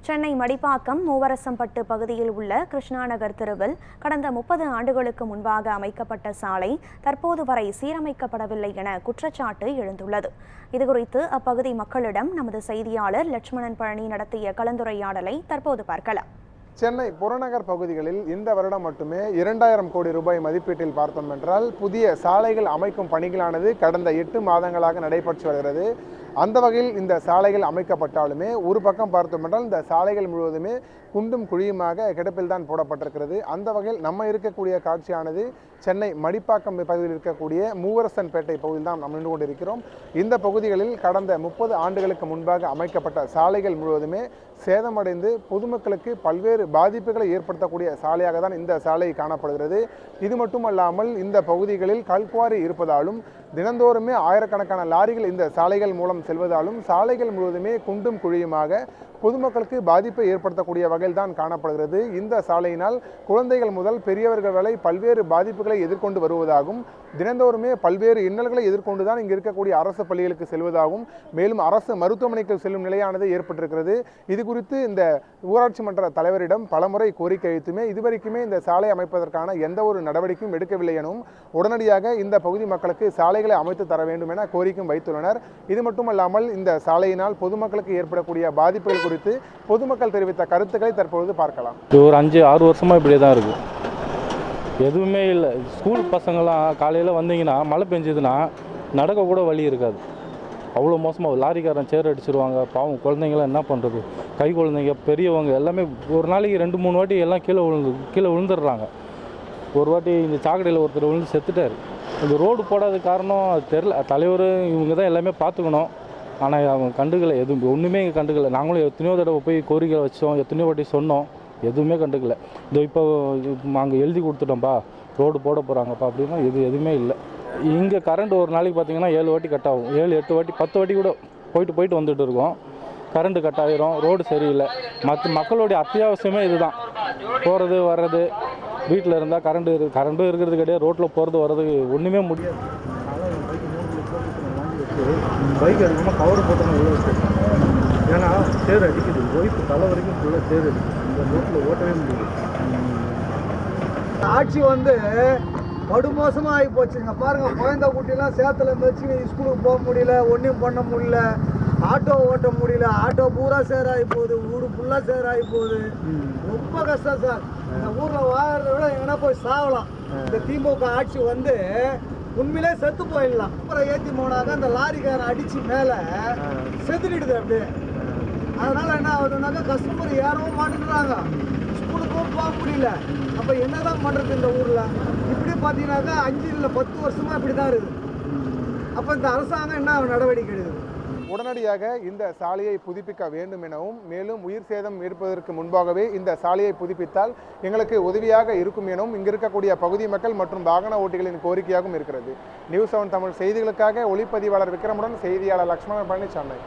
சென்னை மடிப்பாக்கம் மூவரசம்பட்டு பகுதியில் உள்ள கிருஷ்ணா நகர் தெருவில் கடந்த 30 ஆண்டுகளுக்கு முன்பாக அமைக்கப்பட்ட சாலை தற்போது வரை சீரமைக்கப்படவில்லை என குற்றச்சாட்டு எழுந்துள்ளது. இதுகுறித்து அப்பகுதி மக்களிடம் நமது செய்தியாளர் லட்சுமணன் பழனி நடத்திய கலந்துரையாடலை தற்போது பார்க்கலாம். சென்னை புறநகர் பகுதிகளில் இந்த வருடம் மட்டுமே 2000 கோடி ரூபாய் மதிப்பீட்டில் பார்த்தோம் என்றால் புதிய சாலைகள் அமைக்கும் பணிகளானது கடந்த 8 மாதங்களாக நடைபெற்று வருகிறது. அந்த வகையில் இந்த சாலைகள் அமைக்கப்பட்டாலுமே ஒரு பக்கம் பார்த்தோம் என்றால் இந்த சாலைகள் முழுவதுமே குண்டும் குழியுமாக கிடப்பில் தான் போடப்பட்டிருக்கிறது. அந்த வகையில் நம்ம இருக்கக்கூடிய காட்சியானது சென்னை மடிப்பாக்கம் பகுதியில் இருக்கக்கூடிய மூவரசன்பேட்டை பகுதியில் தான் நாம் நின்று கொண்டிருக்கிறோம். இந்த பகுதிகளில் கடந்த 30 ஆண்டுகளுக்கு முன்பாக அமைக்கப்பட்ட சாலைகள் முழுவதுமே சேதமடைந்து பொதுமக்களுக்கு பல்வேறு பாதிப்புகளை ஏற்படுத்தக்கூடிய சாலையாக தான் இந்த சாலை காணப்படுகிறது. இது மட்டுமல்லாமல் இந்த பகுதிகளில் கல்குவாரி இருப்பதாலும் தினந்தோறுமே ஆயிரக்கணக்கான லாரிகள் இந்த சாலைகள் மூலம் செல்வதாலும் சாலைகள் முழுவதுமே குண்டும் குழியுமாக பொதுமக்களுக்கு பாதிப்பை ஏற்படுத்தக்கூடிய வகையில் தான் காணப்படுகிறது. இந்த சாலையினால் குழந்தைகள் முதல் பெரியவர்கள் வரை பல்வேறு பாதிப்புகளை எதிர்கொண்டு வருவதாகவும் தினந்தோறுமே பல்வேறு இன்னல்களை எதிர்கொண்டு தான் இங்கு இருக்கக்கூடிய அரசு பள்ளிகளுக்கு செல்வதாகவும் மேலும் அரசு மருத்துவமனைக்கு செல்லும் நிலையானது ஏற்பட்டிருக்கிறது. இது குறித்து இந்த ஊராட்சி மன்ற தலைவரிடம் பலமுறை கோரிக்கை அளித்துமே இதுவரைக்குமே இந்த சாலை அமைப்பதற்கான எந்த ஒரு நடவடிக்கையும் எடுக்கவில்லை எனவும் உடனடியாக இந்த பகுதி மக்களுக்கு சாலைகளை அமைத்து தர வேண்டும் என கோரிக்கையும் வைத்துள்ளனர். இது மட்டுமல்லாமல் இந்த சாலையினால் பொதுமக்களுக்கு ஏற்படக்கூடிய பாதிப்புகள் குறித்து பொதுமக்கள் தெரிவித்த கருத்துக்களை தற்பொழுது பார்க்கலாம். ஒரு 5-6 வருஷமா இப்படியே தான் இருக்கு. எதுவுமே இல்லை. ஸ்கூல் பசங்கள்லாம் காலையில் வந்தீங்கன்னா மழை பெஞ்சதுன்னா நடக்க கூட வழி இருக்காது. அவ்வளோ மோசமாக லாரிக்காரன் சேர் அடிச்சிருவாங்க. பாவம் குழந்தைங்களாம் என்ன பண்ணுறது? கை குழந்தைங்க பெரியவங்க எல்லாமே ஒரு நாளைக்கு 2-3 வாட்டி எல்லாம் கீழே விழுந்துடுறாங்க. ஒரு வாட்டி இந்த சாக்கடையில் ஒருத்தர் விழுந்து செத்துட்டார். இந்த ரோடு போடாத காரணம் அது தெரில. தலைவர் இவங்க தான் எல்லாமே பார்த்துக்கணும். ஆனால் அவங்க கண்டுக்கலை. எதுவும் ஒன்றுமே இங்கே கண்டுக்கலை. நாங்களும் எத்தனையோ தடவை போய் கோரிக்கை வச்சோம், எத்தனையோ வாட்டி சொன்னோம், எதுவுமே கண்டுக்கலை. இதோ இப்போ அங்கே எழுதி கொடுத்துட்டோம்ப்பா, ரோடு போட போகிறாங்கப்பா அப்படின்னா எதுவுமே இல்லை. இங்கே கரண்ட் ஒரு நாளைக்கு பார்த்தீங்கன்னா 7 வாட்டி கட் ஆகும். 7-8 வாட்டி 10 வாட்டி கூட போயிட்டு வந்துட்டு இருக்கோம். கரண்ட்டு கட் ஆகிரும். ரோடு சரியில்லை. மக்களுடைய அத்தியாவசியமே இதுதான். போகிறது வர்றது. வீட்டில் இருந்தால் கரண்ட்டும் இருக்கிறது கிடையாது. ரோட்டில் போகிறது வர்றதுக்கு ஒன்றுமே முடியாது. பைக் அதிகமாக கவர் போட்டோம்னா உள்ள வச்சுருக்கேன். ஏன்னா சேர் அடிக்குது. ஒய்ஃபு தலை வரைக்கும் ஃபுல்லாக சேர் அடிக்குது. இந்த ரோட்டில் ஓட்டவே முடியுது. ஆட்சி படுமோசமாக ஆகி போச்சுங்க. பாருங்கள், குழந்தை குட்டிலாம் சேத்துல வச்சு ஸ்கூலுக்கு போக முடியல, ஒன்றும் பண்ண முடியல, ஆட்டோ ஓட்ட முடியல, ஆட்டோ பூரா சேராகி போகுது, வீடு ஃபுல்லாக சேராகி போகுது. ரொம்ப கஷ்டம் சார். இந்த ஊரில் வாழறத விட எங்கன்னா போய் சாகலாம். இந்த திமுக ஆட்சி உண்மையிலே செத்து போயிடலாம். அப்புறம் ஏற்றி போனாக்க அந்த லாரிக்காரன் அடித்து மேலே செத்துடுது அப்படியே. அதனால் என்ன ஆகுதுனாக்கா கஸ்டமர் ஏறவும் மாட்டேங்கிறாங்க, ஸ்கூலுக்கும் போக முடியல. அப்போ என்ன தான் பண்ணுறது இந்த ஊரில்? இப்படி பார்த்தீங்கன்னாக்கா 5 இல்லை 10 வருஷமாக இப்படி தான் இருக்குது. அப்போ இந்த அரசாங்கம் என்ன நடவடிக்கை எடுக்குது? உடனடியாக இந்த சாலையை புதுப்பிக்க வேண்டும் எனவும் மேலும் உயிர் சேதம் ஏற்பதற்கு முன்பாகவே இந்த சாலையை புதுப்பித்தால் எங்களுக்கு உதவியாக இருக்கும் எனவும் இங்கு இருக்கக்கூடிய பகுதி மக்கள் மற்றும் வாகன ஓட்டிகளின் கோரிக்கையாகவும் இருக்கிறது. நியூஸ் 7 தமிழ் செய்திகளுக்காக ஒளிப்பதிவாளர் விக்ரமுடன் செய்தியாளர் லட்சுமணன் பழனி, சென்னை.